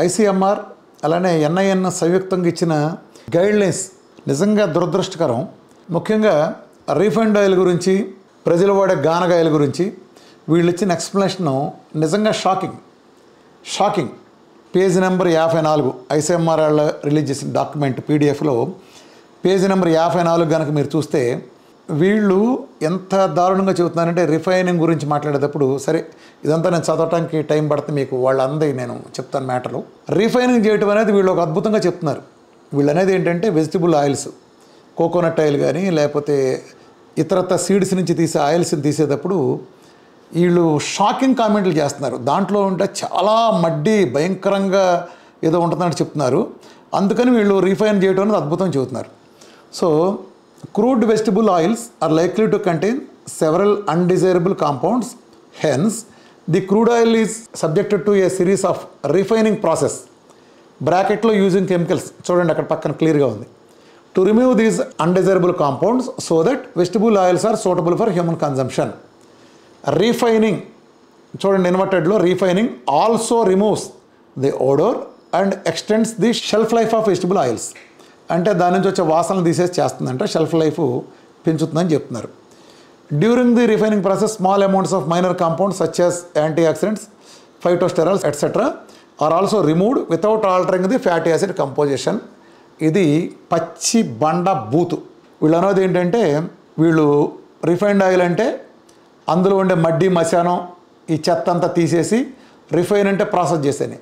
ICMR అలానే NIN సంయుక్తంగా ఇచ్చిన గైడ్లైన్స్ నిజంగా దురదృష్టకరం. ముఖ్యంగా రీఫైండ్ ఆయిల్ గురించి, ప్రజలు వాడే గానగాయల గురించి వీళ్ళు ఇచ్చిన ఎక్స్ప్లెనేషను నిజంగా షాకింగ్. పేజీ నెంబర్ 54 ఐసీఎంఆర్ వాళ్ళు రిలీజ్ చేసిన డాక్యుమెంట్ పీడిఎఫ్లో పేజీ నెంబర్ 54 కనుక మీరు చూస్తే వీళ్ళు ఎంత దారుణంగా చెబుతున్నారంటే రిఫైనింగ్ గురించి మాట్లాడేటప్పుడు, సరే ఇదంతా నేను చదవటానికి టైం పడుతుంది, మీకు వాళ్ళందరికీ నేను చెప్తాను మ్యాటర్లు. రీఫైనింగ్ చేయటం అనేది వీళ్ళు ఒక అద్భుతంగా చెప్తున్నారు. వీళ్ళు అనేది ఏంటంటే వెజిటబుల్ ఆయిల్స్, కోకోనట్ ఆయిల్ కానీ లేకపోతే ఇతరత్ర సీడ్స్ నుంచి తీసే ఆయిల్స్ని తీసేటప్పుడు వీళ్ళు షాకింగ్ కామెంట్లు చేస్తున్నారు. దాంట్లో ఉంటే చాలా మడ్డి భయంకరంగా ఏదో ఉంటుందని చెప్తున్నారు. అందుకని వీళ్ళు రీఫైన్ చేయడం అనేది అద్భుతం చెబుతున్నారు. So crude vegetable oils are likely to contain several undesirable compounds. Hence, the crude oil is subjected to a series of refining process. Bracket lo using chemicals. చూడండి అక్కడ పక్కన క్లియర్గా ఉంది. To remove these undesirable compounds so that vegetable oils are suitable for human consumption. Refining, చూడండి ఇన్వర్టెడ్లో refining also removes the odor and extends the shelf life of vegetable oils. అంటే దాని నుంచి వచ్చే వాసనలు తీసేసి చేస్తుందంటే షెల్ఫ్ లైఫ్ పెంచుతుందని చెప్తున్నారు. During the refining process small amounts of minor compounds such as antioxidants, phytosterols etcetera are also removed without altering the fatty acid composition. ఇది పచ్చి బండ బూతు. వీళ్ళు అనేది ఏంటంటే వీళ్ళు రిఫైన్డ్ ఆయిల్ అంటే అందులో ఉండే మడ్డి మశానం ఈ చెత్త అంతా తీసేసి రిఫైన్ అంటే ప్రాసెస్ చేసేని.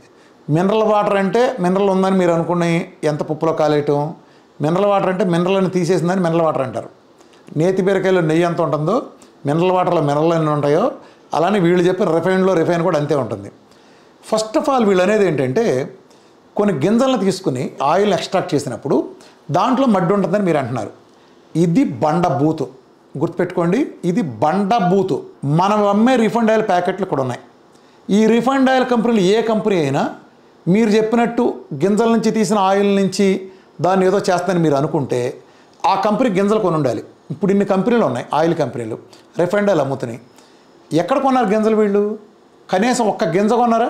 మినరల్ వాటర్ అంటే మినరల్ ఉందని మీరు అనుకుని ఎంత పప్పులో కాలేయటం. మినరల్ వాటర్ అంటే మినరల్ అని తీసేసిందని మినరల్ వాటర్ అంటారు. నేతి బీరకాయలో నెయ్యి ఎంత ఉంటుందో మినరల్ వాటర్లో మినరల్ ఎన్ని ఉంటాయో అలానే వీళ్ళు చెప్పిన రిఫైన్ కూడా అంతే ఉంటుంది. ఫస్ట్ ఆఫ్ ఆల్ వీళ్ళు అనేది ఏంటంటే కొన్ని గింజలను తీసుకుని ఆయిల్ ఎక్స్ట్రాక్ట్ చేసినప్పుడు దాంట్లో మడ్డి ఉంటుందని మీరు అంటున్నారు. ఇది బండ బూతు, గుర్తుపెట్టుకోండి. ఇది బండ బూతు. మనం అమ్మే రిఫైండ్ ఆయిల్ ప్యాకెట్లు కూడా ఉన్నాయి. ఈ రిఫైండ్ ఆయిల్ కంపెనీలు ఏ కంపెనీ అయినా మీరు చెప్పినట్టు గింజల నుంచి తీసిన ఆయిల్ నుంచి దాన్ని ఏదో చేస్తానని మీరు అనుకుంటే ఆ కంపెనీ గింజలు కొని ఉండాలి. ఇప్పుడు ఇన్ని కంపెనీలు ఉన్నాయి, ఆయిల్ కంపెనీలు రిఫైండ్ ఆయిల్ అమ్ముతున్నాయి. ఎక్కడ కొన్నారు గింజలు వీళ్ళు? కనీసం ఒక్క గింజ కొన్నారా?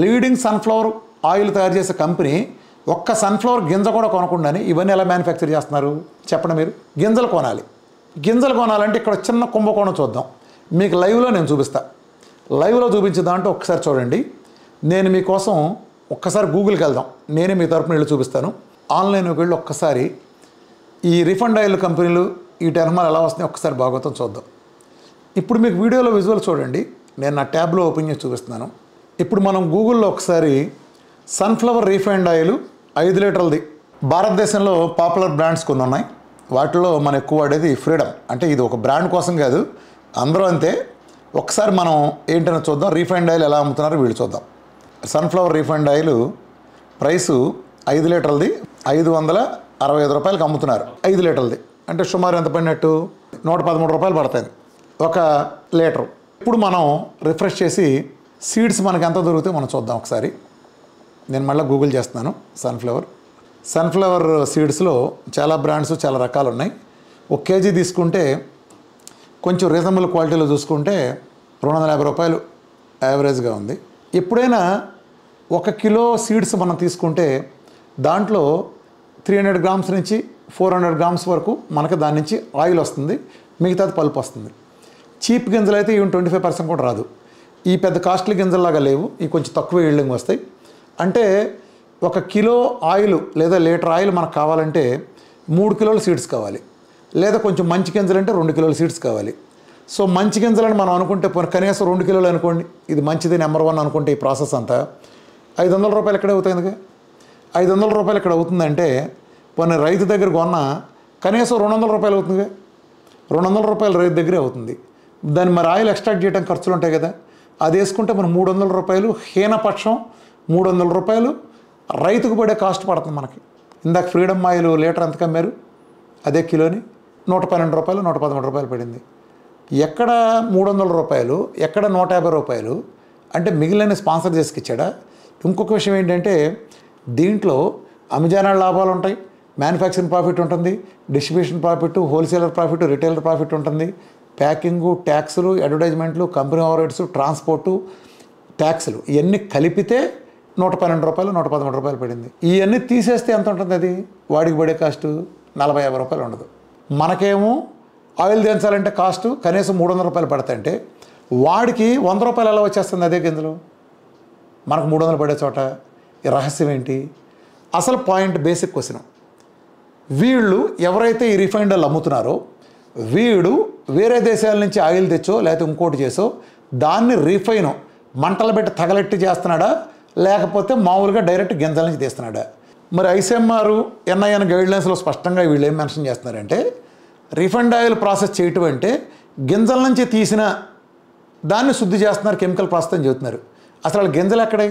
లీడింగ్ సన్ఫ్లవర్ ఆయిల్ తయారు చేసే కంపెనీ ఒక్క సన్ఫ్లవర్ గింజ కూడా కొనకుండానే ఇవన్నీ ఎలా మ్యానుఫ్యాక్చర్ చేస్తున్నారు చెప్పండి మీరు? గింజలు కొనాలి. గింజలు కొనాలంటే ఇక్కడ చిన్న కుంభకోణం చూద్దాం. మీకు లైవ్లో నేను చూపిస్తా. లైవ్లో చూపించే దాంట్లో ఒక్కసారి చూడండి. నేను మీకోసం ఒక్కసారి గూగుల్కి వెళ్దాం. నేనే మీ తరపున వెళ్ళి చూపిస్తాను. ఆన్లైన్కి వెళ్ళి ఒక్కసారి ఈ రిఫండ్ ఆయిల్ కంపెనీలు ఈ టెర్మాలు ఎలా వస్తున్నాయి ఒక్కసారి భాగవతం చూద్దాం. ఇప్పుడు మీకు వీడియోలో విజువల్ చూడండి. నేను నా ట్యాబ్లో ఓపెన్ చేసి చూపిస్తున్నాను. ఇప్పుడు మనం గూగుల్లో ఒకసారి సన్ఫ్లవర్ రీఫైండ్ ఆయిల్ 5 లీటర్లది భారతదేశంలో పాపులర్ బ్రాండ్స్ కొన్ని ఉన్నాయి. వాటిలో మనం ఎక్కువ వాడేది ఫ్రీడమ్. అంటే ఇది ఒక బ్రాండ్ కోసం కాదు, అందరూ అంతే. ఒకసారి మనం ఏంటనే చూద్దాం. రీఫైండ్ ఆయిల్ ఎలా అమ్ముతున్నారో వీళ్ళు చూద్దాం. సన్ఫ్లవర్ రీఫైండ్ ఆయిల్ ప్రైసు 5 లీటర్లది 565 రూపాయలకి అమ్ముతున్నారు. 5 లీటర్లది అంటే సుమారు ఎంత పడినట్టు 113 రూపాయలు పడుతుంది ఒక లీటరు. ఇప్పుడు మనం రిఫ్రెష్ చేసి సీడ్స్ మనకి ఎంత దొరుకుతాయో మనం చూద్దాం ఒకసారి. నేను మళ్ళీ గూగుల్ చేస్తున్నాను. సన్ఫ్లవర్ సీడ్స్లో చాలా బ్రాండ్స్ చాలా రకాలు ఉన్నాయి. 1 కేజీ తీసుకుంటే కొంచెం రీజనబుల్ క్వాలిటీలో చూసుకుంటే 250 రూపాయలు యావరేజ్గా ఉంది. ఎప్పుడైనా 1 కిలో సీడ్స్ మనం తీసుకుంటే దాంట్లో 300 గ్రామ్స్ నుంచి 400 గ్రామ్స్ వరకు మనకు దాని నుంచి ఆయిల్ వస్తుంది, మిగతాది పల్ప్ వస్తుంది. చీప్ గింజలు అయితే ఈవెన్ 25% కూడా రాదు. ఈ పెద్ద కాస్ట్లీ గింజల్లాగా లేవు, ఈ కొంచెం తక్కువ ఈల్డింగ్ వస్తాయి. అంటే 1 కిలో ఆయిల్ లేదా లీటర్ ఆయిల్ మనకు కావాలంటే 3 కిలోల సీడ్స్ కావాలి, లేదా కొంచెం మంచి గింజలు అంటే 2 కిలోల సీడ్స్ కావాలి. సో మంచి గింజలని మనం అనుకుంటే కనీసం 2 కిలోలు అనుకోండి, ఇది మంచిది నెంబర్ 1 అనుకుంటే ఈ ప్రాసెస్ అంతా 500 రూపాయలు ఎక్కడ అవుతుంది? 500 రూపాయలు ఎక్కడ అవుతుందంటే పోనీ రైతు దగ్గర కొన్న కనీసం 200 రూపాయలు అవుతుంది. 200 రూపాయలు రైతు దగ్గరే అవుతుంది. దాన్ని మరి ఆయిల్ ఎక్స్ట్రాక్ట్ చేయడానికి ఖర్చులు ఉంటాయి కదా, అది వేసుకుంటే మనం 300 రూపాయలు హీనపక్షం 300 రూపాయలు రైతుకు పడే కాస్ట్ పడుతుంది మనకి. ఇందాక ఫ్రీడమ్ ఆయిల్ లీటర్ ఎంత కమ్మారు? అదే కిలోని 112 రూపాయలు 113 రూపాయలు పడింది. ఎక్కడ 300 రూపాయలు, ఎక్కడ 150 రూపాయలు అంటే మిగిలిన స్పాన్సర్ చేసుకిచ్చాడా? ఇంకొక విషయం ఏంటంటే దీంట్లో అమెజాన్ లాభాలు ఉంటాయి, మ్యానుఫ్యాక్చరింగ్ ప్రాఫిట్ ఉంటుంది, distribution profit, wholesaler profit, retailer profit ఉంటుంది, ప్యాకింగు, ట్యాక్సులు, అడ్వర్టైజ్మెంట్లు, కంపెనీ ఓవర్హెడ్స్, ట్రాన్స్పోర్టు, ట్యాక్సులు ఇవన్నీ కలిపితే రూపాయలు 113 రూపాయలు పడింది. ఇవన్నీ తీసేస్తే ఎంత ఉంటుంది? అది వాడికి పడే కాస్ట్ 40-50 రూపాయలు ఉండదు. మనకేమో ఆయిల్ దించాలంటే కాస్ట్ కనీసం 300 రూపాయలు పడతాయంటే వాడికి 100 రూపాయలు ఎలా వచ్చేస్తుంది అదే గింజలు? మనకు 300 పడే చోట ఈ రహస్యం ఏంటి? అసలు పాయింట్, బేసిక్ క్వశ్చన్. వీళ్ళు ఎవరైతే ఈ రిఫైన్డ్ ఆయిల్ అమ్ముతున్నారో వీడు వేరే దేశాల నుంచి ఆయిల్ తెచ్చో లేకపోతే ఇంకోటి చేసో దాన్ని రిఫైన్ మంటలు పెట్టి తగలెట్టి చేస్తున్నాడా లేకపోతే మామూలుగా డైరెక్ట్ గింజల నుంచి తీస్తున్నాడా? మరి ఐసీఎంఆర్ ఎన్ఐఎన్ గైడ్లైన్స్లో స్పష్టంగా వీళ్ళు ఏం మెన్షన్ చేస్తున్నారంటే రిఫైన్డ్ ఆయిల్ ప్రాసెస్ చేయటం అంటే గింజల నుంచి తీసిన దాన్ని శుద్ధి చేస్తున్నారు, కెమికల్ ప్రాసెస్ అని చెబుతున్నారు. అసలు గింజలు ఎక్కడే?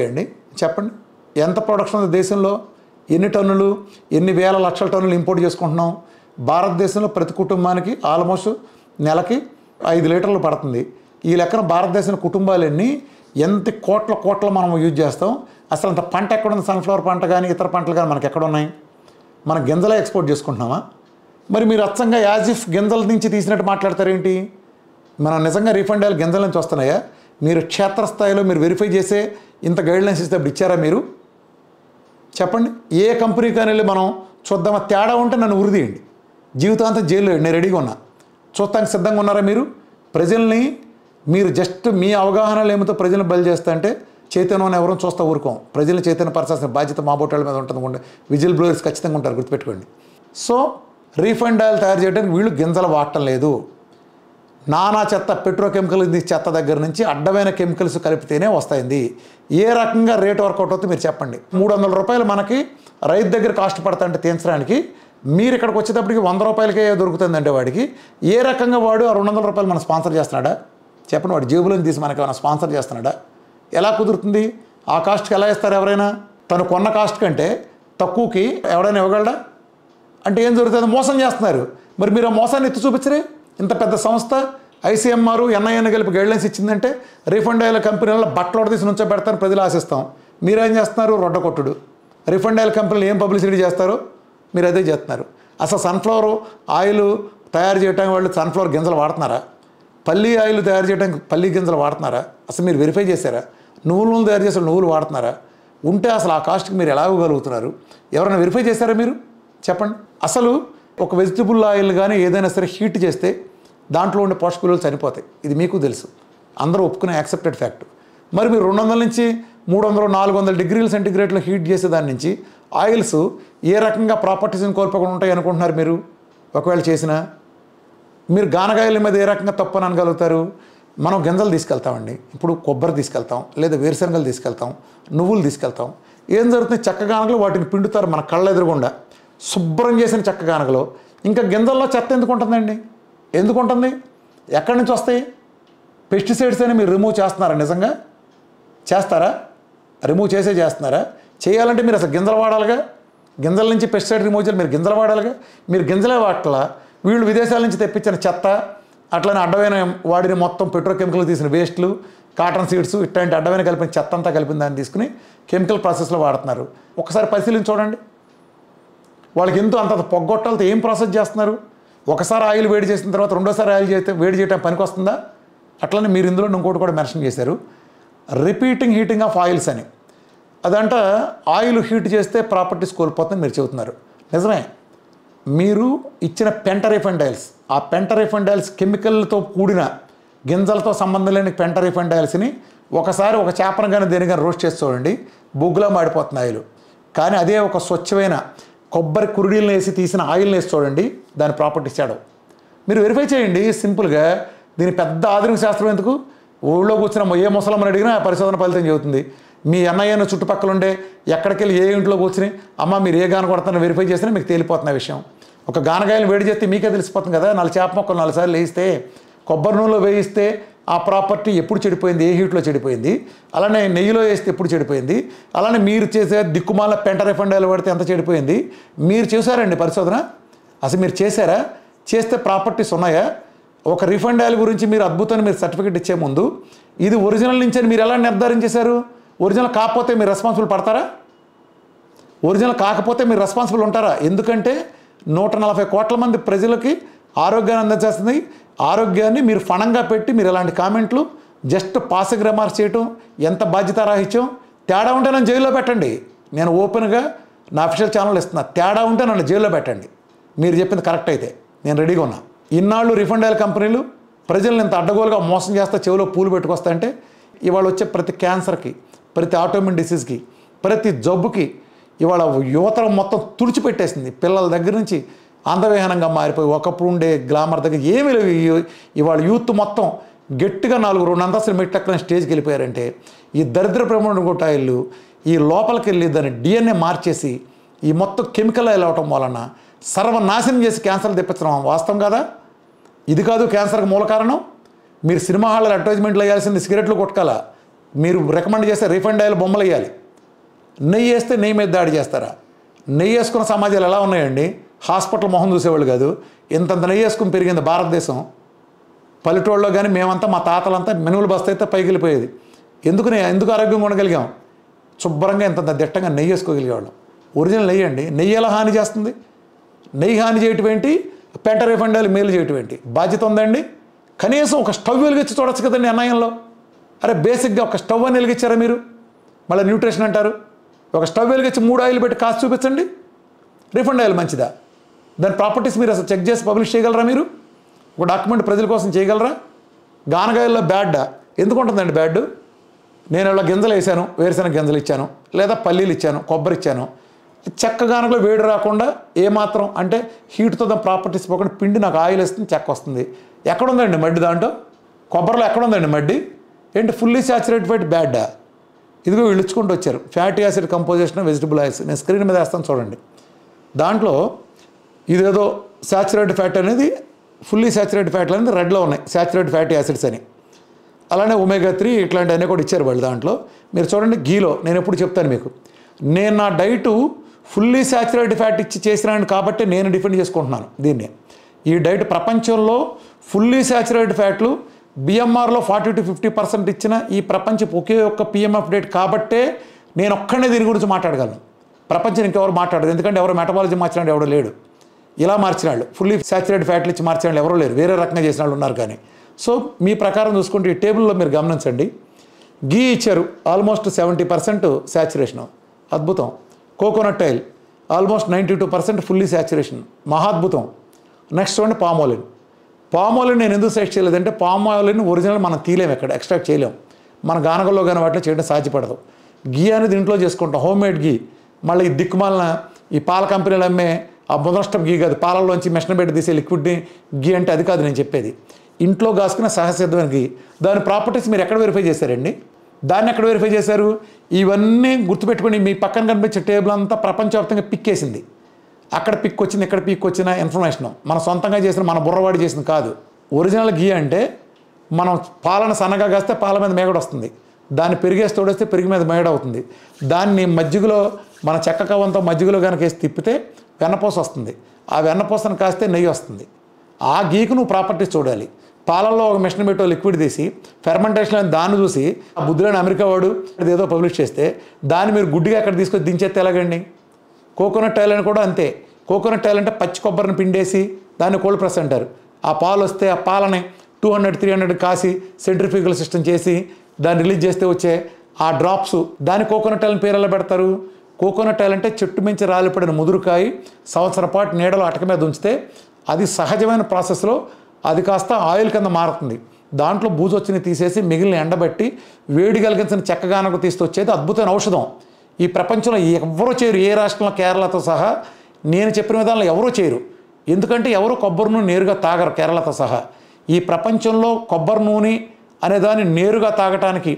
అండి చెప్పండి. ఎంత ప్రొడక్షన్ ఉంది దేశంలో? ఎన్ని టన్నులు, ఎన్ని వేల లక్షల టన్నులు ఇంపోర్ట్ చేసుకుంటున్నాం? భారతదేశంలో ప్రతి కుటుంబానికి ఆల్మోస్ట్ నెలకి 5 లీటర్లు పడుతుంది. ఈ లెక్కన భారతదేశంలో కుటుంబాలన్నీ ఎంత కోట్ల మనం యూజ్ చేస్తాం? అసలు అంత పంట ఎక్కడుంది? సన్ఫ్లవర్ పంట కానీ ఇతర పంటలు కానీ మనకి ఎక్కడున్నాయి? మన గింజలే ఎక్స్పోర్ట్ చేసుకుంటున్నామా? మరి మీరు అచ్చంగా యాజ్ ఇఫ్ గింజల నుంచి తీసినట్టు మాట్లాడతారేంటి? మనం నిజంగా రిఫైన్డ్ ఆయిల్ గింజల నుంచి వస్తున్నాయా? మీరు క్షేత్రస్థాయిలో మీరు వెరిఫై చేసే ఇంత గైడ్లైన్స్ ఇస్తే అప్పుడు ఇచ్చారా మీరు? చెప్పండి. ఏ కంపెనీ కానీ వెళ్ళి మనం చూద్దామా? తేడా ఉంటే నన్ను ఉరిదీయండి, జీవితాంతం జైల్లో నేను రెడీగా ఉన్నా. చూస్తానికి సిద్ధంగా ఉన్నారా మీరు? ప్రజల్ని మీరు జస్ట్ మీ అవగాహన లేమితో ప్రజలను బలి చేస్తా అంటే చైతన్యం ఎవరో చూస్తా ఊరుకోం. ప్రజలను చైతన్యపరచాల్సిన బాధ్యత మా బోటాల మీద ఉంటుంది. విజిల్ బ్లోయర్స్ ఖచ్చితంగా ఉంటారు, గుర్తుపెట్టుకోండి. సో రీఫైండ్ ఆయిల్ తయారు చేయడానికి వీళ్ళు గింజలు వాడటం లేదు. నానా చెత్త, పెట్రోకెమికల్ చెత్త దగ్గర నుంచి అడ్డమైన కెమికల్స్ కలిపితేనే వస్తాయింది. ఏ రకంగా రేట్ వర్కౌట్ అవుతుంది మీరు చెప్పండి. 300 రూపాయలు మనకి రైతు దగ్గర కాస్ట్ పడతాయంటే తీయించడానికి, మీరు ఇక్కడికి వచ్చేటప్పటికి 100 రూపాయలకే దొరుకుతుందంటే వాడికి ఏ రకంగా వాడు ఆ 200 రూపాయలు మనం స్పాన్సర్ చేస్తున్నాడా? చెప్పండి. వాడు జేబులోని తీసి మనకి ఏమైనా స్పాన్సర్ చేస్తున్నాడా? ఎలా కుదురుతుంది? ఆ కాస్ట్కి ఎలా ఇస్తారు ఎవరైనా? తను కొన్న కాస్ట్ కంటే తక్కువకి ఎవడైనా ఇవ్వగలడా? అంటే ఏం జరుగుతుంది? మోసం చేస్తున్నారు. మరి మీరు ఆ మోసాన్ని ఎత్తి చూపించరే? ఇంత పెద్ద సంస్థ ఐసీఎంఆర్ ఎన్ఐఎన్ కలిపి గైడ్లైన్స్ ఇచ్చిందంటే రిఫైండ్ ఆయిల్ కంపెనీలలో బట్టలు తీసి నుంచో పెడతాను ప్రజలు ఆశిస్తాం. మీరేం చేస్తున్నారు? రొడ్డ కొట్టుడు. రిఫైండ్ ఆయిల్ కంపెనీలు ఏం పబ్లిసిటీ చేస్తారో మీరు అదే చేస్తున్నారు. అసలు సన్ఫ్లవర్ ఆయిల్ తయారు చేయడానికి వాళ్ళు సన్ఫ్లవర్ గింజలు వాడుతున్నారా? పల్లి ఆయిల్ తయారు చేయడానికి పల్లి గింజలు వాడుతున్నారా? అసలు మీరు వెరిఫై చేశారా? నువ్వులు తయారు చేసే నువ్వులు వాడుతున్నారా? ఉంటే అసలు ఆ కాస్ట్కి మీరు ఎలా ఇవ్వగలుగుతున్నారు? ఎవరైనా వెరిఫై చేశారా మీరు? చెప్పండి. అసలు ఒక వెజిటబుల్ ఆయిల్ కానీ ఏదైనా సరే హీట్ చేస్తే దాంట్లో ఉండే పోషక విలువలు చనిపోతాయి. ఇది మీకు తెలుసు, అందరూ ఒప్పుకునే యాక్సెప్టెడ్ ఫ్యాక్ట్. మరి మీరు 200 నుంచి 300, 400 డిగ్రీల సెంటిగ్రేడ్లో హీట్ చేసే దాని నుంచి ఆయిల్స్ ఏ రకంగా ప్రాపర్టీస్ని కోల్పోకుండా ఉంటాయి అనుకుంటున్నారు మీరు? ఒకవేళ చేసినా మీరు గానగాయల మీద ఏ రకంగా తప్పు అని అనగలుగుతారు? మనం గింజలు తీసుకెళ్తామండి. ఇప్పుడు కొబ్బరి తీసుకెళ్తాం, లేదా వేరుశనగలు తీసుకెళ్తాం, నువ్వులు తీసుకెళ్తాం. ఏం జరుగుతుంది? చెక్కగానగలు వాటిని పిండుతారు మన కళ్ళ ఎదురుగుండా. శుభ్రం చేసిన చెక్కగానగలో ఇంకా గింజల్లో చెత్త ఎందుకు ఉంటుందండి? ఎందుకు ఉంటుంది? ఎక్కడి నుంచి వస్తాయి? పెస్టిసైడ్స్ అని మీరు రిమూవ్ చేస్తున్నారా? నిజంగా చేస్తారా? రిమూవ్ చేస్తున్నారా? చేయాలంటే మీరు అసలు గింజలు వాడాలిగా. గింజల నుంచి పెస్టిసైడ్ రిమూవ్ చేయాలి, మీరు గింజలు వాడాలిగా. మీరు గింజలే వాడట్లా. వీళ్ళు విదేశాల నుంచి తెప్పించిన చెత్త, అట్లనే అడ్డమైన వాడిని మొత్తం పెట్రోకెమికల్ తీసిన వేస్ట్లు, కాటన్ సీడ్స్ ఇట్లాంటి అడ్డమైన కలిపిన చెత్త అంతా కలిపిన దాన్ని తీసుకుని కెమికల్ ప్రాసెస్లో వాడుతున్నారు. ఒకసారి పరిశీలించి చూడండి. వాళ్ళకి ఎంతో అంత పొగ్గొట్టాలతో ఏం ప్రాసెస్ చేస్తున్నారు? ఒకసారి ఆయిల్ వేడి చేసిన తర్వాత రెండోసారి ఆయిల్ చేస్తే వేడి చేయడం పనికి వస్తుందా? అట్లనే మీరు ఇందులో ఇంకోటి కూడా మెన్షన్ చేశారు, రిపీటింగ్ హీటింగ్ ఆఫ్ ఆయిల్స్ అని. అదంట ఆయిల్ హీట్ చేస్తే ప్రాపర్టీస్ కోల్పోతుందని మీరు చెబుతున్నారు. నిజమే. మీరు ఇచ్చిన పెంట రిఫైండ్ ఆయిల్స్, ఆ పెంట రిఫైండ్ ఆయిల్స్ కెమికల్తో కూడిన గింజలతో సంబంధం లేని పెంట రిఫైండ్ ఆయిల్స్ని ఒకసారి ఒక చేపను కానీ దేని కానీ రోస్ట్ చేసి చూడండి, బొగ్గులా మాడిపోతుంది ఆయిల్. కానీ అదే ఒక స్వచ్ఛమైన కొబ్బరి కురుడీలను వేసి తీసిన ఆయిల్ని వేసి చూడండి, దాని ప్రాపర్టీస్ చేయడం. మీరు వెరిఫై చేయండి సింపుల్గా. దీని పెద్ద ఆధునిక శాస్త్రం ఎందుకు? ఊళ్ళో కూర్చున్న ఏ ముసలమ్మని అడిగినా పరిశోధన ఫలితం చెబుతుంది. మీ ఎన్ఐఎన్ చుట్టుపక్కల ఉండే ఎక్కడికి వెళ్ళి ఏ ఇంట్లో కూర్చుని అమ్మ మీరు ఏ గాన కొడతానో వెరిఫై చేసినా మీకు తేలిపోతున్న విషయం. ఒక గానగాయలు వేడి చేస్తే మీకే తెలిసిపోతుంది కదా. 4 చేప మొక్కలు 4 సార్లు వేయిస్తే, కొబ్బరి నూనెలో వేయిస్తే ఆ ప్రాపర్టీ ఎప్పుడు చెడిపోయింది, ఏ హీట్లో చెడిపోయింది, అలానే నెయ్యిలో వేస్తే ఎప్పుడు చెడిపోయింది, అలానే మీరు చేసే దిక్కుమాల పెంట రిఫైండ్ ఆయిల్ పడితే ఎంత చెడిపోయింది. మీరు చేశారండి పరిశోధన? అసలు మీరు చేశారా? చేస్తే ప్రాపర్టీస్ ఉన్నాయా? ఒక రిఫైండ్ ఆయిల్ గురించి మీరు అద్భుతాన్ని మీరు సర్టిఫికేట్ ఇచ్చే ముందు ఇది ఒరిజినల్ నుంచి అని మీరు ఎలా నిర్ధారించేశారు? ఒరిజినల్ కాకపోతే మీరు రెస్పాన్సిబుల్ పడతారా? ఒరిజినల్ కాకపోతే మీరు రెస్పాన్సిబుల్ ఉంటారా? ఎందుకంటే 140 కోట్ల మంది ప్రజలకి ఆరోగ్యాన్ని అందించేస్తుంది. ఆరోగ్యాన్ని మీరు ఫణంగా పెట్టి మీరు ఇలాంటి కామెంట్లు జస్ట్ పాసింగ్ రిమార్క్స్ చేయటం ఎంత బాధ్యతారాహిత్యం. తేడా ఉంటే నన్ను జైల్లో పెట్టండి. నేను ఓపెన్గా నా అఫీషియల్ ఛానల్ ఇస్తున్నా. తేడా ఉంటే నన్ను జైల్లో పెట్టండి. మీరు చెప్పింది కరెక్ట్ అయితే నేను రెడీగా ఉన్నా. ఇన్నాళ్ళు రిఫండ్ ఆయిల్ కంపెనీలు ప్రజల్ని ఇంత అడ్డగోలుగా మోసం చేస్తా, చెవిలో పూలు పెట్టుకొస్తాయంటే ఇవాళ వచ్చే ప్రతి క్యాన్సర్కి, ప్రతి ఆటోఇమ్యూన్ డిసీజ్కి, ప్రతి జబ్బుకి ఇవాళ యువతరం మొత్తం తుడిచిపెట్టేసింది. పిల్లల దగ్గర నుంచి అందవిహీనంగా మారిపోయి ఒకప్పుడు ఉండే గ్లామర్ దగ్గర ఏమీ లేవు. ఇవాళ యూత్ మొత్తం గట్టిగా 4-2 అంతస్తులు మెట్టెక్కని స్టేజ్కి వెళ్ళిపోయారంటే ఈ దరిద్ర ప్రమాణ ఆయిల్ ఈ లోపలికి వెళ్ళి దాన్ని DNA మార్చేసి ఈ మొత్తం కెమికల్ ఆయిల్ అవటం వలన సర్వనాశనం చేసి క్యాన్సర్ తెప్పించడం వాస్తవం కదా. ఇది కాదు క్యాన్సర్కి మూల కారణం. మీరు సినిమా హాల్లో అడ్వర్టైజ్మెంట్లు వేయాల్సింది సిగరెట్లు కొట్టుకోవాలా, మీరు రికమెండ్ చేస్తే రిఫండ్ ఆయిల్ బొమ్మలు వేయాలి. నెయ్యి వేస్తే నెయ్యి మీద దాడి చేస్తారా? నెయ్యి వేసుకున్న సమాజాలు ఎలా ఉన్నాయండి? హాస్పిటల్ మొహం చూసేవాళ్ళు కాదు, ఇంతంత నెయ్యి వేసుకుని పెరిగింది భారతదేశం. పల్లెటూళ్ళలో కానీ మేమంతా మా తాతలంతా మెనుగులు బస్తా అయితే పైకి వెళ్ళిపోయేది. ఎందుకు ఆరోగ్యంగా ఉండగలిగాం? శుభ్రంగా ఇంతంత దిట్టంగా నెయ్యి వేసుకోగలిగేవాళ్ళం. ఒరిజినల్ నెయ్యి అండి. నెయ్యి ఎలా హాని చేస్తుంది? నెయ్యి హాని చేయటం ఏంటి, పెంట రిఫండ్ ఆయిల్ మేలు చేయటం ఏంటి? బాధ్యత ఉందండి. కనీసం ఒక స్టవ్ వెలిగించి చూడొచ్చు కదండి అన్నయంలో. అరే బేసిక్గా ఒక స్టవ్ అని వెలిగించారా మీరు? మళ్ళీ న్యూట్రిషన్ అంటారు. ఒక స్టవ్ వెలిగించి 3 ఆయిల్ పెట్టి కాస్ట్ చూపించండి. రిఫండ్ ఆయిల్ మంచిదా? దాని ప్రాపర్టీస్ మీరు అసలు చెక్ చేసి పబ్లిష్ చేయగలరా? మీరు ఒక డాక్యుమెంట్ ప్రజల కోసం చేయగలరా? గానగాయల్లో బ్యాడ్ ఎందుకు ఉంటుందండి? బ్యాడ్ నేను ఇలా గింజలు వేసాను, వేరుశనగ గింజలు ఇచ్చాను, లేదా పల్లీలు ఇచ్చాను, కొబ్బరి ఇచ్చాను, చెక్క గానగలో వేడి రాకుండా ఏమాత్రం అంటే హీట్తో దాని ప్రాపర్టీస్ పోకుండా పిండి నాకు ఆయిల్ వస్తుంది, చెక్క వస్తుంది. ఎక్కడుందండి మడ్డి? దాంట్లో కొబ్బరిలో ఎక్కడుందండి మడ్డి? ఏంటి ఫుల్లీ సాచురేటెడ్ ఫ్యాట్ బ్యాడా? ఇదిగో వీళ్ళు ఇచ్చుకుంటూ వచ్చారు. Fatty acid composition vegetable oils. నేను స్క్రీన్ మీద వేస్తాను చూడండి. దాంట్లో ఇదేదో సాచురేటెడ్ ఫ్యాట్ అనేది, ఫుల్లీ సాచురేటెడ్ ఫ్యాట్లు అనేది రెడ్లో ఉన్నాయి, సాచురేటెడ్ ఫ్యాటీ యాసిడ్స్ అని. అలానే ఒమేగా 3 ఇట్లాంటివన్నీ కూడా ఇచ్చారు వాళ్ళు. దాంట్లో మీరు చూడండి గీలో నేను ఎప్పుడు చెప్తాను మీకు, నేను నా డైటు ఫుల్లీ సాచురేటెడ్ ఫ్యాట్ ఇచ్చి చేసినాను కాబట్టి నేను డిఫెండ్ చేసుకుంటున్నాను దీన్ని. ఈ డైట్ ప్రపంచంలో ఫుల్లీ సాచురేటెడ్ ఫ్యాట్లు బిఎంఆర్లో 40-50% ఇచ్చిన ఈ ప్రపంచపు ఒకే ఒక్క పిఎంఎఫ్ డైట్ కాబట్టే నేను ఒక్కడే దీని గురించి మాట్లాడగలను. ప్రపంచం ఇంకెవరు మాట్లాడదు. ఎందుకంటే ఎవరు మెటబాలజీ మార్చిన ఎవడో లేడు. ఇలా మార్చిన వాళ్ళు, ఫుల్లీ సాచురేటెడ్ ఫ్యాట్లు ఇచ్చి మార్చిన వాళ్ళు ఎవరో లేరు. వేరే రకంగా చేసిన వాళ్ళు ఉన్నారు. కానీ సో మీ ప్రకారం చూసుకుంటే ఈ టేబుల్లో మీరు గమనించండి. గీ ఇచ్చారు ఆల్మోస్ట్ 70% సాచురేషన్, అద్భుతం. Coconut oil almost 92% fully saturation, మహాద్భుతం. నెక్స్ట్ చూడండి పామ్ ఆయిల్ నేను ఎందుకు సెలెక్ట్ చేయలేదంటే పామ్ ఆయిల్ని ఒరిజినల్ మనం తీయలేము, ఎక్కడ ఎక్స్ట్రాక్ట్ చేయలేము. మన గానగల్లో కానీ వాటిలో చేయడం సాధ్యపడదు. గీ అనేది ఇంట్లో చేసుకుంటాం, హోమ్ మేడ్ గీ. మళ్ళీ ఈ దిక్కుమాలిన ఈ పాల కంపెనీలు అమ్మే ఆ ముదనష్టం గీ కాదు, పాలల్లోంచి మెషిన్ పెట్టి తీసే లిక్విడ్ని గీ అంటే అది కాదు నేను చెప్పేది. ఇంట్లో కాసుకున్న సహసిద్ధమైన గీ. దాని ప్రాపర్టీస్ మీరు ఎక్కడ వెరిఫై చేశారండి? దాన్ని ఎక్కడ వెరిఫై చేశారు? ఇవన్నీ గుర్తుపెట్టుకొని మీ పక్కన కనిపించే టేబుల్ అంతా ప్రపంచవ్యాప్తంగా పిక్కేసింది. అక్కడ పిక్ వచ్చింది, ఇక్కడ పిక్ వచ్చిన ఇన్ఫర్మేషన్ మనం సొంతంగా చేసిన, మన బుర్రవాడి చేసింది కాదు. ఒరిజినల్ గీ అంటే మనం పాలను సన్నగా కాస్తే పాల మీద మేగడ వస్తుంది, దాన్ని పెరిగేసి తోడేస్తే పెరిగి మీద మేగడ అవుతుంది. దాన్ని మజ్జిగలో మన చెక్క కవంతో మజ్జిగలో కనుక వేసి తిప్పితే వెన్నపూస వస్తుంది. ఆ వెన్నపూసను కాస్తే నెయ్యి వస్తుంది. ఆ గీకు నువ్వు ప్రాపర్టీస్ చూడాలి. పాలల్లో ఒక మిషన్ పెట్టో లిక్విడ్ తీసి ఫెర్మెంటేషన్ అని దాన్ని చూసి ఆ బుద్ధులని అమెరికా వాడు ఏదో పబ్లిష్ చేస్తే దాన్ని మీరు గుడ్డిగా ఎక్కడ తీసుకొని దించేస్తే ఎలాగండి? కోకోనట్ ఆయిల్ అని కూడా అంతే. కోకోనట్ ఆయిల్ అంటే పచ్చి కొబ్బరిని పిండేసి దాన్ని కోల్డ్ ప్రెస్ అంటారు. ఆ పాలు వస్తే ఆ పాలని 200-300 కాసి సెంట్రిఫ్యూగల్ సిస్టమ్ చేసి దాన్ని రిలీజ్ చేస్తే వచ్చే ఆ డ్రాప్స్, దాన్ని కోకోనట్ ఆయిల్ పేరు ఎలా పెడతారు? కోకోనట్ ఆయిల్ అంటే చెట్టు మించి రాలిపడిన ముదురుకాయ సంవత్సరం పాటు నీడలో అటక మీద ఉంచితే అది సహజమైన ప్రాసెస్లో అది కాస్త ఆయిల్ కింద మారుతుంది. దాంట్లో బూజు వచ్చిన తీసేసి మిగిలిన ఎండబెట్టి వేడి కలిగించిన చెక్కగానకు తీసుకొచ్చేది అద్భుతమైన ఔషధం. ఈ ప్రపంచంలో ఎవరూ చేయరు. ఏ రాష్ట్రంలో కేరళతో సహా నేను చెప్పిన విధానంలో ఎవరూ చేయరు. ఎందుకంటే ఎవరు కొబ్బరి నూనె నేరుగా తాగరు కేరళతో సహా. ఈ ప్రపంచంలో కొబ్బరి నూనె అనేదాన్ని నేరుగా తాగటానికి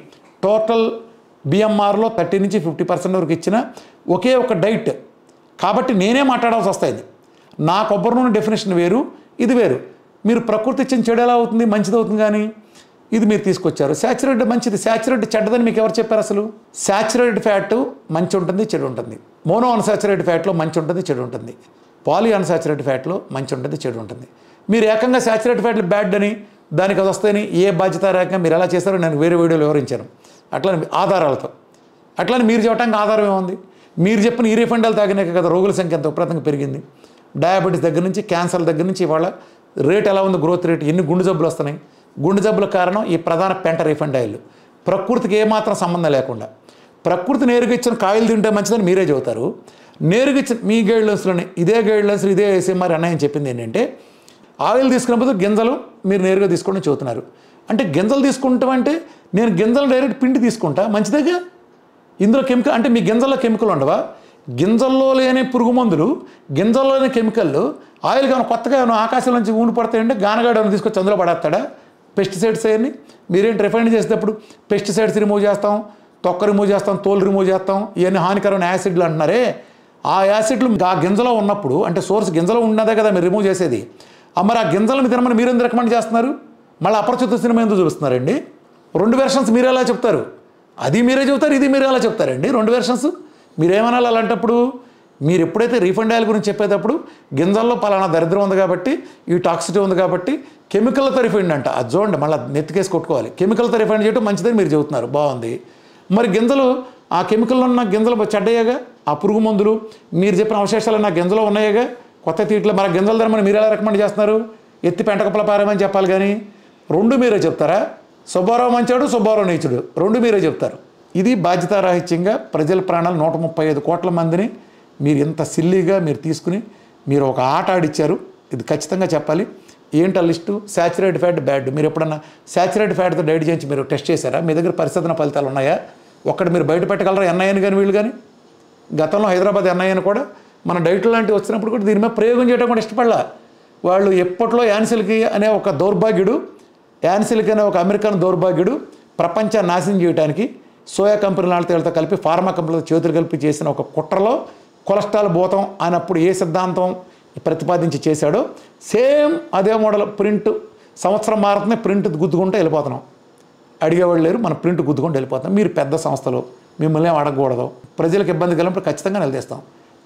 టోటల్ బిఎంఆర్లో 30-50% వరకు ఇచ్చిన ఒకే ఒక డైట్ కాబట్టి నేనే మాట్లాడాల్సి వస్తుంది. నా కొబ్బరి నూనె డెఫినేషన్ వేరు, ఇది వేరు. మీరు ప్రకృతి ఇచ్చిన చెడు ఎలా అవుతుంది? మంచిది అవుతుంది. కానీ ఇది మీరు తీసుకొచ్చారు. సాచురేటెడ్ మంచిది, సాచురేటెడ్ చెడ్డదని మీకు ఎవరు చెప్పారు? అసలు సాచురేటెడ్ ఫ్యాట్ మంచి ఉంటుంది, చెడు ఉంటుంది. మోనో అన్సాచురేటెడ్ ఫ్యాట్లో మంచి ఉంటుంది, చెడు ఉంటుంది. పాలీ అన్సాచురేటెడ్ ఫ్యాట్లో మంచి ఉంటుంది, చెడు ఉంటుంది. మీరు ఏకంగా సాచురేటెడ్ ఫ్యాట్లు బ్యాడ్ అని దానికి అది వస్తాయని ఏ బాధ్యత రకంగా మీరు ఎలా చేస్తారో నేను వేరే వీడియోలో వివరించాను. అట్లని ఆధారాలతో. అట్లని మీరు చెప్పడానికి ఆధారం ఏముంది? మీరు చెప్పిన ఈ రిఫండాలు తాగినాక కదా రోగుల సంఖ్య ఎంత విపరీతంగా పెరిగింది. డయాబెటీస్ దగ్గర నుంచి క్యాన్సర్ దగ్గర నుంచి ఇవాళ రేట్ ఎలా ఉంది, గ్రోత్ రేట్, ఎన్ని గుండె జబ్బులు వస్తున్నాయి. గుండె జబ్బులకు కారణం ఈ ప్రధాన పెంట రీఫైండ్ ఆయిల్. ప్రకృతికి ఏమాత్రం సంబంధం లేకుండా, ప్రకృతి నేరుగా ఇచ్చిన కాయలు తింటే మంచిదని మీరే చెబుతారు. నేరుగా ఇచ్చిన మీ గైడ్లైన్స్లోనే ఇదే గైడ్లైన్స్ ఇదే ఐసీఎంఆర్ అన్నయ్య చెప్పింది ఏంటంటే ఆయిల్ తీసుకున్నప్పుడు గింజలు మీరు నేరుగా తీసుకోండి చెబుతున్నారు. అంటే గింజలు తీసుకుంటాం అంటే నేను గింజలు డైరెక్ట్ పిండి తీసుకుంటా మంచిదేగా. ఇందులో కెమికల్ అంటే మీ గింజల్లో కెమికల్ ఉండవా? గింజల్లో లేని పురుగు మందులు, గింజల్లోని కెమికల్లు ఆయిల్ కానీ కొత్తగా ఏమైనా ఆకాశం నుంచి ఊని పడతాయంటే గానగాడు తీసుకొచ్చి అందులో పడేస్తాడా? పెస్టిసైడ్స్ అవన్నీ మీరేంటి రిఫైండ్ చేసేటప్పుడు పెస్టిసైడ్స్ రిమూవ్ చేస్తాం, తొక్క రిమూవ్ చేస్తాం, తోలు రిమూవ్ చేస్తాం, ఇవన్నీ హానికరమైన యాసిడ్లు అంటున్నారే. ఆ యాసిడ్లు ఆ గింజలో ఉన్నప్పుడు అంటే సోర్స్ గింజలో ఉన్నదే కదా మీరు రిమూవ్ చేసేది. మరి ఆ గింజలను తినమని మీరు ఎందుకు రికమెండ్ చేస్తున్నారు? మళ్ళీ అపరిచిత సినిమా ఎందుకు చూపిస్తున్నారండి? 2 వెర్షన్స్ మీరు ఎలా చెప్తారు? అది మీరే చెప్తారు, ఇది మీరే ఎలా చెప్తారండి? 2 వెర్షన్స్ మీరేమనాలి అలాంటప్పుడు? మీరు ఎప్పుడైతే రీఫైండ్ ఆయిల్ గురించి చెప్పేటప్పుడు గింజల్లో పలానా దరిద్రం ఉంది కాబట్టి, ఈ టాక్సిటీ ఉంది కాబట్టి కెమికల్తో రిఫైండ్ అంట. అది చూడండి, మళ్ళీ నెత్తికేసి కొట్టుకోవాలి. కెమికల్తో రిఫైండ్ చేయడం మంచిదని మీరు చెబుతున్నారు, బాగుంది. మరి గింజలు ఆ కెమికల్లో ఉన్న గింజలు చెడ్డయ్యాగా, ఆ పురుగు మందులు మీరు చెప్పిన అవశేషాలు నా గింజలో ఉన్నాయేగా కొత్త తీట్లో. మరి గింజల ధరమని మీరు ఎలా రికమెండ్ చేస్తున్నారు? ఎత్తి పెంటకప్పల పారమని చెప్పాలి కానీ 2 మీరే చెప్తారా? సుబ్బారావు మంచాడు, సుబ్బారావు నీచుడు, 2 మీరే చెప్తారు. ఇది బాధ్యతారాహిత్యంగా ప్రజల ప్రాణాలు 135 కోట్ల మందిని మీరు ఇంత సిల్లీగా మీరు తీసుకుని మీరు ఒక ఆట ఆడిచ్చారు. ఇది ఖచ్చితంగా చెప్పాలి. ఏంటా లిస్టు? Saturated fat bad. మీరు ఎప్పుడన్నా శాచురేటెడ్ ఫ్యాట్తో డైట్ చేయించి మీరు టెస్ట్ చేశారా? మీ దగ్గర పరిశోధన ఫలితాలు ఉన్నాయా? ఒక్కటి మీరు బయట పెట్టగలరా? ఎన్ఐఏని కానీ వీళ్ళు కానీ గతంలో హైదరాబాద్ ఎన్ఐఏని కూడా మన డైట్లు లాంటివి వచ్చినప్పుడు కూడా దీని మీద ప్రయోగం చేయడం కూడా ఇష్టపడలా. వాళ్ళు ఎప్పట్లో యాన్సిల్కి అనే ఒక దౌర్భాగ్యుడు, యాన్సిల్కి అనే ఒక అమెరికన్ దౌర్భాగ్యుడు ప్రపంచాన్ని నాశనం చేయడానికి సోయా కంపెనీ వాళ్ళతో కలిపి ఫార్మా కంపెనీలతో చేతులు కలిపి చేసిన ఒక కుట్రలో కొలెస్ట్రాల్ భూతం అన్నప్పుడు ఏ సిద్ధాంతం ప్రతిపాదించి చేశాడో సేమ్ అదే మోడల్ ప్రింట్. సంవత్సరం మారుతుంది, ప్రింట్ గుద్దుకుంటూ వెళ్ళిపోతున్నాం. అడిగేవాళ్ళు లేరు, మన ప్రింట్ గుద్దుకుంటూ వెళ్ళిపోతున్నాం. మీరు పెద్ద సంస్థలు, మిమ్మల్ని ఏం అడగకూడదు. ప్రజలకు ఇబ్బంది కలిగినప్పుడు ఖచ్చితంగా నిలదీస్తాం.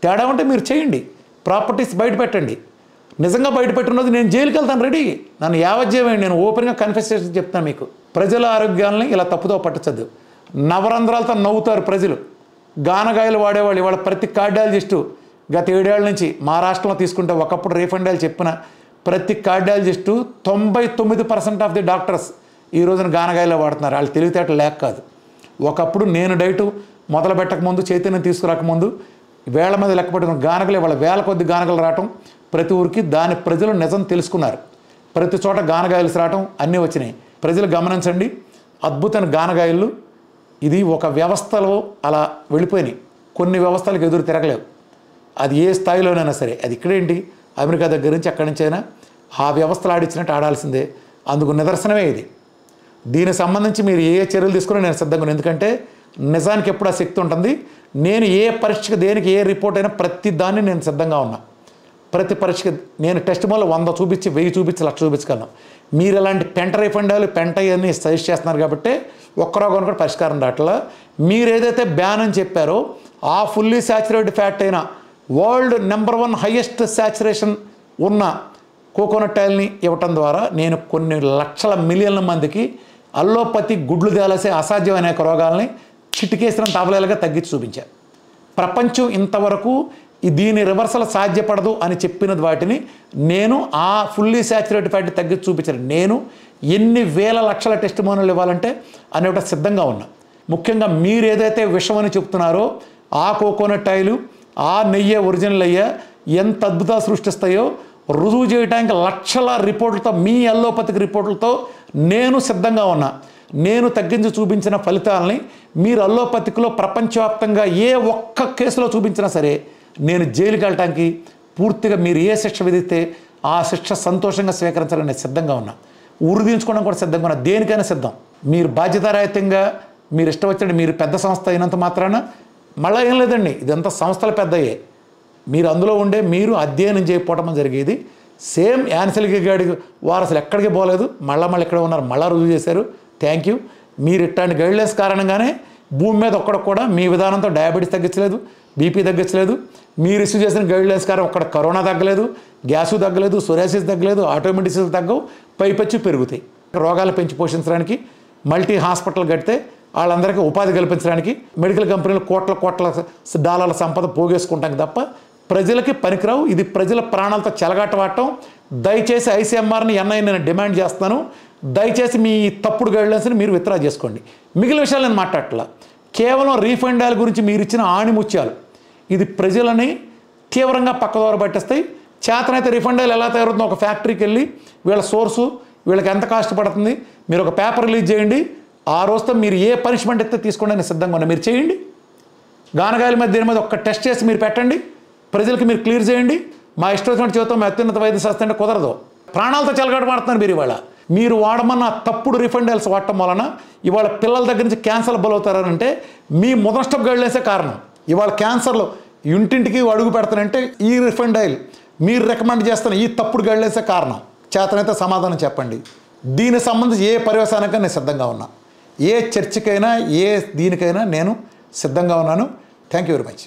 తేడా ఉంటే మీరు చేయండి, ప్రాపర్టీస్ బయట పెట్టండి. నిజంగా బయట పెట్టినది నేను జైలుకి వెళ్తాను రెడీ. నన్ను యావజ్జేయండి, నేను ఓపెన్గా కన్ఫెషన్ చెప్తాను మీకు. ప్రజల ఆరోగ్యాలని ఇలా తప్పుతో పట్టచద్దు. నవరంధ్రాలతో నవ్వుతారు ప్రజలు. గానగాయలు వాడేవాళ్ళు ఇవాళ ప్రతి కార్డియాలజిస్టు గత 7 ఏళ్ల నుంచి మా రాష్ట్రంలో తీసుకుంటే ఒకప్పుడు రీఫండ్ ఆయిల్ చెప్పిన ప్రతి కార్డియాలజిస్టు 99% ఆఫ్ ది డాక్టర్స్ ఈ రోజున గానగాయలు వాడుతున్నారు. వాళ్ళు తెలివితేటలు లేక కాదు. ఒకప్పుడు నేను డైటు మొదలు పెట్టకముందు, చైతన్యం తీసుకురాకముందు వేళ్ల మీద లెక్క పెట్టుకున్న గానగలు ఇవాళ వేల కొద్ది గానగలు రావటం ప్రతి ఊరికి. దాని ప్రజలు నిజం తెలుసుకున్నారు. ప్రతి చోట గానగాయలు రావటం అన్నీ వచ్చినాయి. ప్రజలు గమనించండి, అద్భుతమైన గానగాయలు. ఇది ఒక వ్యవస్థలో అలా వెళ్ళిపోయినాయి. కొన్ని వ్యవస్థలకు ఎదురు తిరగలేవు. అది ఏ స్థాయిలోనైనా సరే. అది ఇక్కడేంటి, అమెరికా దగ్గర నుంచి అక్కడి నుంచి అయినా ఆ వ్యవస్థలు ఆడిచ్చినట్టు ఆడాల్సిందే. అందుకు నిదర్శనమే ఇది. దీనికి సంబంధించి మీరు ఏ చర్యలు తీసుకున్నా నేను సిద్ధంగా ఉన్నాను. ఎందుకంటే నిజానికి ఎప్పుడు ఆ శక్తి ఉంటుంది. నేను ఏ పరీక్షకు దేనికి ఏ రిపోర్ట్ అయినా ప్రతి దాన్ని నేను సిద్ధంగా ఉన్నా. ప్రతి పరీక్షకి నేను టెస్ట్ మోల్ 100 చూపించి 1000 చూపించి 1,00,000 చూపించగలను. మీరు ఇలాంటి పెంట రీఫండ్ ఆయిల్ పెంట ఇవన్నీ సజెస్ట్ చేస్తున్నారు కాబట్టి ఒక్క రోగం కూడా పరిష్కారం రావట్లా. మీరు ఏదైతే బ్యాన్ అని చెప్పారో ఆ ఫుల్లీ శాచురేటెడ్ ఫ్యాట్ అయిన వరల్డ్ నెంబర్ 1 హైయెస్ట్ శాచురేషన్ ఉన్న కోకోనట్ ఆయిల్ని ఇవ్వటం ద్వారా నేను కొన్ని లక్షల మిలియన్ల మందికి అల్లోపతి గుడ్లు తేలసే అసాధ్యమైన రోగాల్ని చిటికేసిన తాబలేలుగా తగ్గించి చూపించారు. ప్రపంచం ఇంతవరకు దీని రివర్సల్ సాధ్యపడదు అని చెప్పిన వాటిని నేను ఆ ఫుల్లీ శాచురేటెడ్ ఫ్యాట్ తగ్గించి చూపించాను. నేను ఎన్ని వేల లక్షల టెస్టిమోనియల్ ఇవ్వాలంటే అనేట సిద్ధంగా ఉన్నా. ముఖ్యంగా మీరు ఏదైతే విషం అని చెప్తున్నారో ఆ కోకోనట్ ఆయిల్, ఆ నెయ్యి ఒరిజినల్ అయ్యే ఎంత అద్భుతాలు సృష్టిస్తాయో రుజువు చేయడానికి లక్షల రిపోర్టులతో, మీ అల్లోపతికి రిపోర్టులతో నేను సిద్ధంగా ఉన్నా. నేను తగ్గించి చూపించిన ఫలితాలని మీరు అల్లోపతికిలో ప్రపంచవ్యాప్తంగా ఏ ఒక్క కేసులో చూపించినా సరే నేను జైలుకి వెళ్ళటానికి పూర్తిగా మీరు ఏ శిక్ష విధిస్తే ఆ శిక్ష సంతోషంగా స్వీకరించాలని నేను సిద్ధంగా ఉన్నా. ఉరిదించుకోవడం కూడా సిద్ధంగా ఉన్నా. దేనికైనా సిద్ధం. మీరు బాధ్యతారహితంగా మీరు ఇష్టం వచ్చినట్టు మీరు పెద్ద సంస్థ అయినంత మాత్రాన మళ్ళీ ఏం లేదండి, ఇదంతా సంస్థలు పెద్దయ్యే. మీరు అందులో ఉండే మీరు అధ్యయనం చేయకపోవడం జరిగేది. సేమ్ యాన్సిల్కి గాడికి వారు అసలు ఎక్కడికి పోలేదు, మళ్ళీ ఇక్కడ ఉన్నారు, మళ్ళీ రుజువు చేశారు. Thank you. మీరు ఇట్లాంటి గైడ్లైన్స్ కారణంగానే భూమి మీద ఒక్కడికి కూడా మీ విధానంతో డయాబెటీస్ తగ్గించలేదు, బీపీ తగ్గించలేదు. మీరు ఇష్యూ చేసిన గైడ్లైన్స్ కారణం ఒక్కడ కరోనా తగ్గలేదు, గ్యాసు తగ్గలేదు, సోరియాసిస్ తగ్గలేదు, ఆటోమేటిక్ డిసీజ్ తగ్గవు, పైపెచ్చి పెరుగుతాయి. రోగాలు పెంచి పోషించడానికి మల్టీ హాస్పిటల్ కడితే వాళ్ళందరికీ ఉపాధి కల్పించడానికి మెడికల్ కంపెనీలు కోట్ల డాలర్ల సంపద పోగేసుకుంటానికి తప్ప ప్రజలకి పనికిరావు. ఇది ప్రజల ప్రాణాలతో చెలగాటవాడటం. దయచేసి ఐసీఎంఆర్ని ఎన్ఐ నేను డిమాండ్ చేస్తాను. దయచేసి మీ తప్పుడు గైడ్లైన్స్ని మీరు విత్డ్రా చేసుకోండి. మిగిలిన విషయాలు నేను మాట్లాడట్లా. కేవలం రీఫండ్ ఆయిల్ గురించి మీరు ఇచ్చిన ఆణిముత్యాలు ఇది ప్రజలని తీవ్రంగా పక్కదోర పట్టిస్తాయి. చేతనైతే రీఫండ్ ఆయిల్ ఎలా తయారవుతుందో ఒక ఫ్యాక్టరీకి వెళ్ళి వీళ్ళ సోర్సు వీళ్ళకి ఎంత కాస్ట్ పడుతుంది మీరు ఒక పేపర్ రిలీజ్ చేయండి. ఆ రోజుతో మీరు ఏ పనిష్మెంట్ అయితే తీసుకోండి అని సిద్ధంగా ఉన్నా మీరు చేయండి. గానగాయల మీద దీని మీద ఒక్క టెస్ట్ చేసి మీరు పెట్టండి, ప్రజలకి మీరు క్లియర్ చేయండి. మా ఇష్టం వచ్చినట్టు జీవితం మా అత్యున్నత వైద్య శాస్త్రం అంటే కుదరదు. ప్రాణాలతో చెలగాట మాడుతున్నారు మీరు. ఇవాళ మీరు వాడమన్న తప్పుడు రీఫండ్ ఆయిల్స్ వాడటం వలన ఇవాళ పిల్లల దగ్గర నుంచి క్యాన్సర్ బలవుతారంటే మీ మొదటి గైడ్లైన్సే కారణం. ఇవాళ క్యాన్సర్లో ఇంటింటికి అడుగు పెడతానంటే ఈ రీఫండ్ ఆయిల్ మీరు రికమెండ్ చేస్తున్న ఈ తప్పుడు గైడ్లైన్సే కారణం. చేతనైతే సమాధానం చెప్పండి. దీనికి సంబంధించి ఏ పర్యవసానానికైనా నేను సిద్ధంగా ఉన్నా, ఏ చర్చకైనా ఏ దీనికైనా నేను సిద్ధంగా ఉన్నాను. Thank you very much.